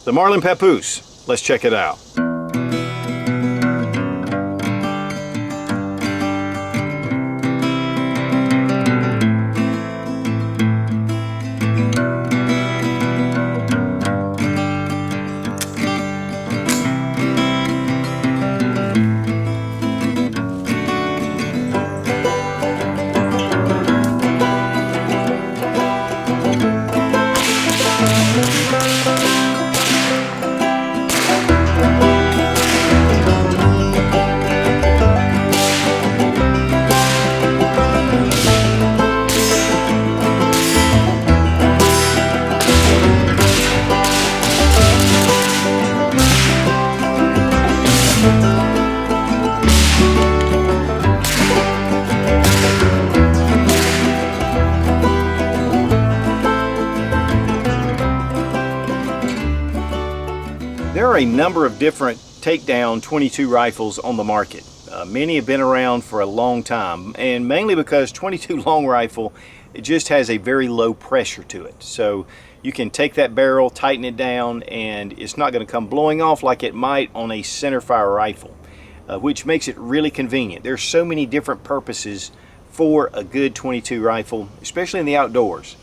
The Marlin Papoose. Let's check it out. There are a number of different takedown .22 rifles on the market. Many have been around for a long time, and mainly because .22 long rifle, it just has a very low pressure to it. So you can take that barrel, tighten it down, and it's not going to come blowing off like it might on a centerfire rifle, which makes it really convenient. There's so many different purposes for a good .22 rifle, especially in the outdoors.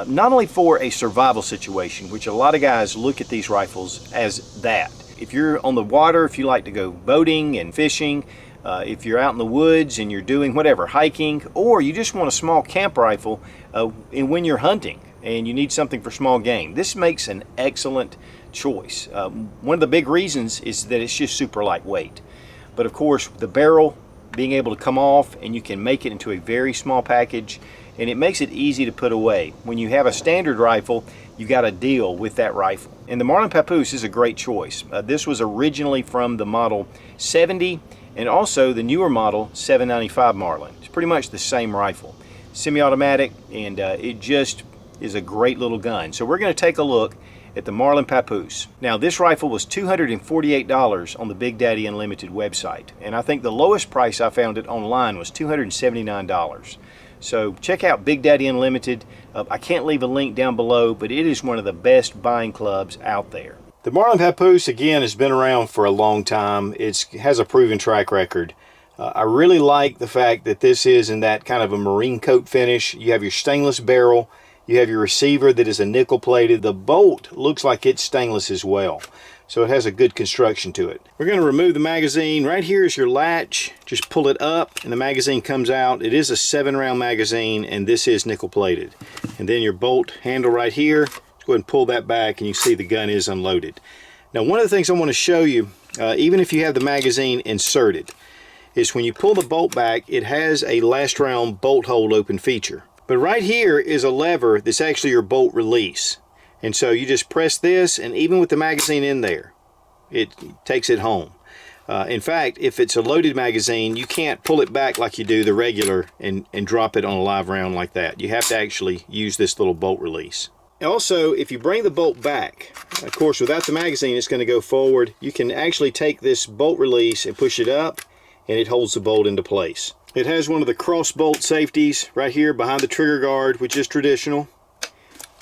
Not only for a survival situation, which a lot of guys look at these rifles as that. If you're on the water, if you like to go boating and fishing, if you're out in the woods and you're doing whatever, hiking, or you just want a small camp rifle and when you're hunting and you need something for small game, this makes an excellent choice. One of the big reasons is that it's just super lightweight. But of course, the barrel being able to come off, and you can make it into a very small package, and it makes it easy to put away. When you have a standard rifle, you got to deal with that rifle. And the Marlin Papoose is a great choice. This was originally from the model 70 and also the newer model 795 Marlin. It's pretty much the same rifle. Semi-automatic, and it just is a great little gun. So we're going to take a look at the Marlin Papoose. Now this rifle was $248 on the Big Daddy Unlimited website, and I think the lowest price I found it online was $279. So check out Big Daddy Unlimited. I can't leave a link down below, but it is one of the best buying clubs out there. The Marlin Papoose, again, has been around for a long time. It has a proven track record. I really like the fact that this is in that kind of a marine coat finish. You have your stainless barrel. You have your receiver that is a nickel plated. The bolt looks like it's stainless as well. So it has a good construction to it. We're going to remove the magazine. Right here is your latch. Just pull it up and the magazine comes out. It is a 7-round magazine, and this is nickel plated. And then your bolt handle right here. Go ahead and pull that back and you see the gun is unloaded. Now one of the things I want to show you, even if you have the magazine inserted, is when you pull the bolt back, it has a last round bolt hold open feature. But right here is a lever that's actually your bolt release. And so you just press this, and even with the magazine in there, it takes it home. In fact, if it's a loaded magazine, you can't pull it back like you do the regular and drop it on a live round like that. You have to actually use this little bolt release. Also, if you bring the bolt back, of course without the magazine it's going to go forward, you can actually take this bolt release and push it up, and it holds the bolt into place. It has one of the cross bolt safeties right here behind the trigger guard, which is traditional.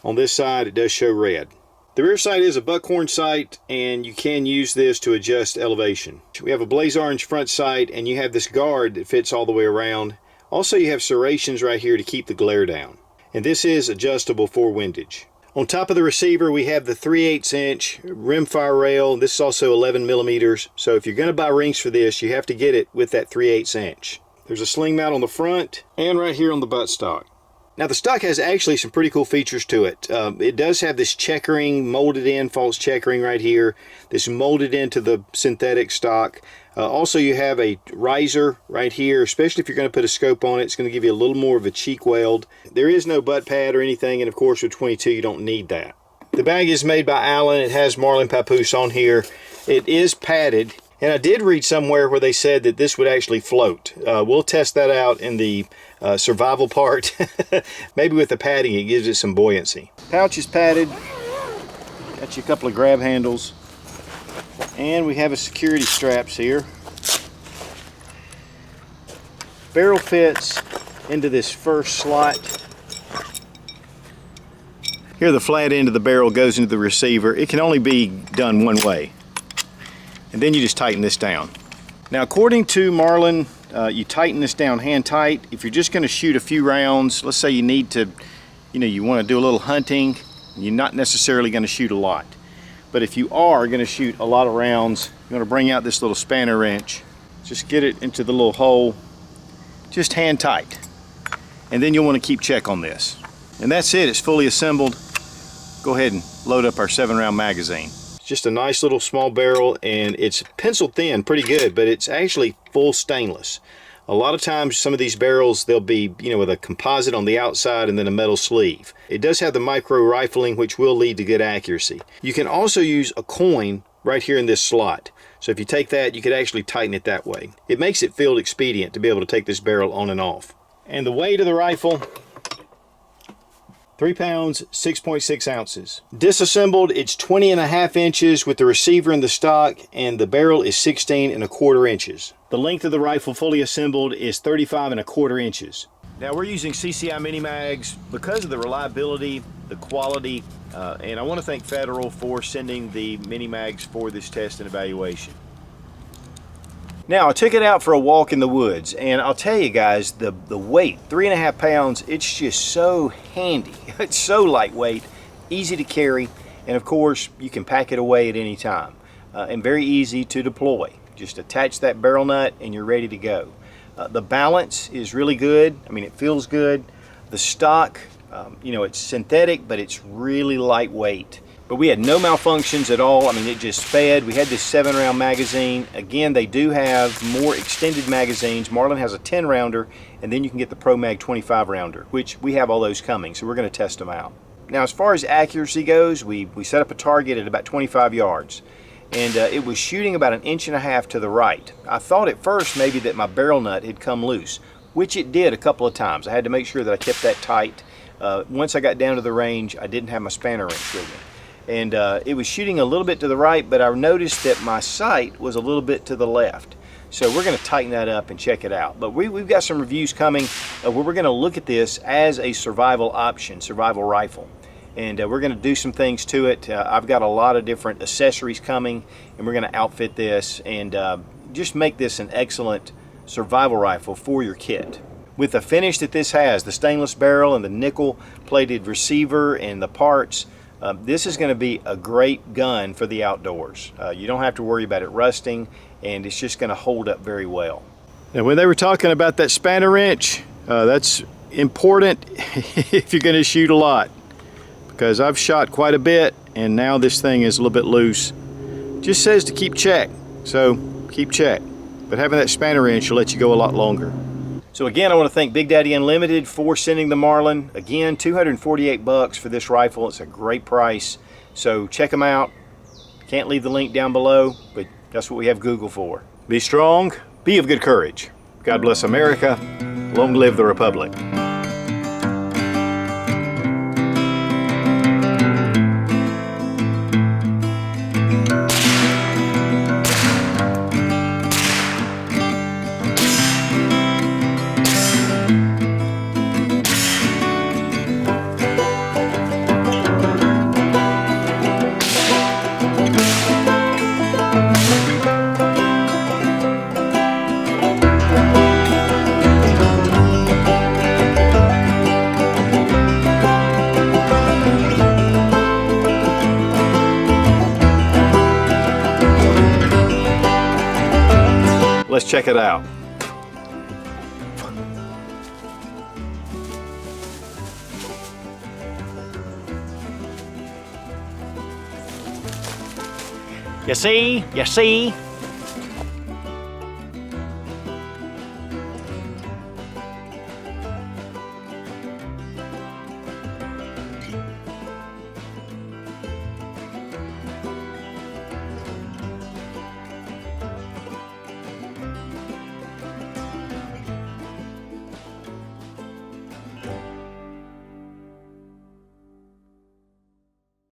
On this side it does show red. The rear sight is a buckhorn sight, and you can use this to adjust elevation. We have a blaze orange front sight, and you have this guard that fits all the way around. Also you have serrations right here to keep the glare down. And this is adjustable for windage. On top of the receiver we have the 3/8 inch rimfire rail. This is also 11 millimeters. So if you're going to buy rings for this, you have to get it with that 3/8 inch. There's a sling mount on the front and right here on the buttstock. Now the stock has actually some pretty cool features to it. It does have this checkering, molded in false checkering right here. This molded into the synthetic stock. Also you have a riser right here, especially if you're going to put a scope on it. It's going to give you a little more of a cheek weld. There is no butt pad or anything, and of course with .22 you don't need that. The bag is made by Allen. It has Marlin Papoose on here. It is padded. And I did read somewhere where they said that this would actually float. We'll test that out in the survival part. Maybe with the padding it gives it some buoyancy. Pouch is padded. Got you a couple of grab handles. And we have a security straps here. Barrel fits into this first slot. Here the flat end of the barrel goes into the receiver. It can only be done one way. And then you just tighten this down. Now according to Marlin, you tighten this down hand tight. If you're just going to shoot a few rounds, let's say you need to, you want to do a little hunting, you're not necessarily going to shoot a lot. But if you are going to shoot a lot of rounds, you're going to bring out this little spanner wrench. Just get it into the little hole, just hand tight. And then you'll want to keep check on this. And that's it, it's fully assembled. Go ahead and load up our 7-round magazine. It's just a nice little small barrel, and it's pencil thin, pretty good, but it's actually full stainless. A lot of times some of these barrels, they'll be, with a composite on the outside and then a metal sleeve. It does have the micro rifling, which will lead to good accuracy. You can also use a coin right here in this slot. So if you take that, you could actually tighten it that way. It makes it field expedient to be able to take this barrel on and off. And the weight of the rifle, 3 pounds, 6.6 ounces. Disassembled, it's 20.5 inches with the receiver in the stock, and the barrel is 16.25 inches. The length of the rifle fully assembled is 35.25 inches. Now we're using CCI mini mags because of the reliability, the quality, and I want to thank Federal for sending the mini mags for this test and evaluation. Now I took it out for a walk in the woods, and I'll tell you guys, the weight, 3.5 pounds, it's just so handy. It's so lightweight, easy to carry, and of course you can pack it away at any time, and very easy to deploy. Just attach that barrel nut and you're ready to go. The balance is really good. I mean, it feels good. The stock, it's synthetic, but it's really lightweight. But we had no malfunctions at all. I mean, it just fed. We had this 7-round magazine. Again, they do have more extended magazines. Marlin has a 10-rounder, and then you can get the Pro Mag 25-rounder, which we have all those coming, so we're going to test them out. Now, as far as accuracy goes, we set up a target at about 25 yards, and it was shooting about 1.5 inches to the right. I thought at first maybe that my barrel nut had come loose, which it did a couple of times. I had to make sure that I kept that tight. Once I got down to the range, I didn't have my spanner wrench with me. And it was shooting a little bit to the right, but I noticed that my sight was a little bit to the left. So we're going to tighten that up and check it out. But we've got some reviews coming where we're going to look at this as a survival option, survival rifle. And we're going to do some things to it. I've got a lot of different accessories coming, and we're going to outfit this and just make this an excellent survival rifle for your kit. With the finish that this has, the stainless barrel and the nickel plated receiver and the parts, this is going to be a great gun for the outdoors. You don't have to worry about it rusting, and it's just going to hold up very well. Now when they were talking about that spanner wrench, that's important if you're going to shoot a lot, because I've shot quite a bit and now this thing is a little bit loose. Just says to keep check, so keep check. But having that spanner wrench will let you go a lot longer. So again, I want to thank Big Daddy Unlimited for sending the Marlin. Again, $248 for this rifle. It's a great price. So check them out. Can't leave the link down below, but that's what we have Google for. Be strong, be of good courage. God bless America. Long live the Republic. Let's check it out. You see?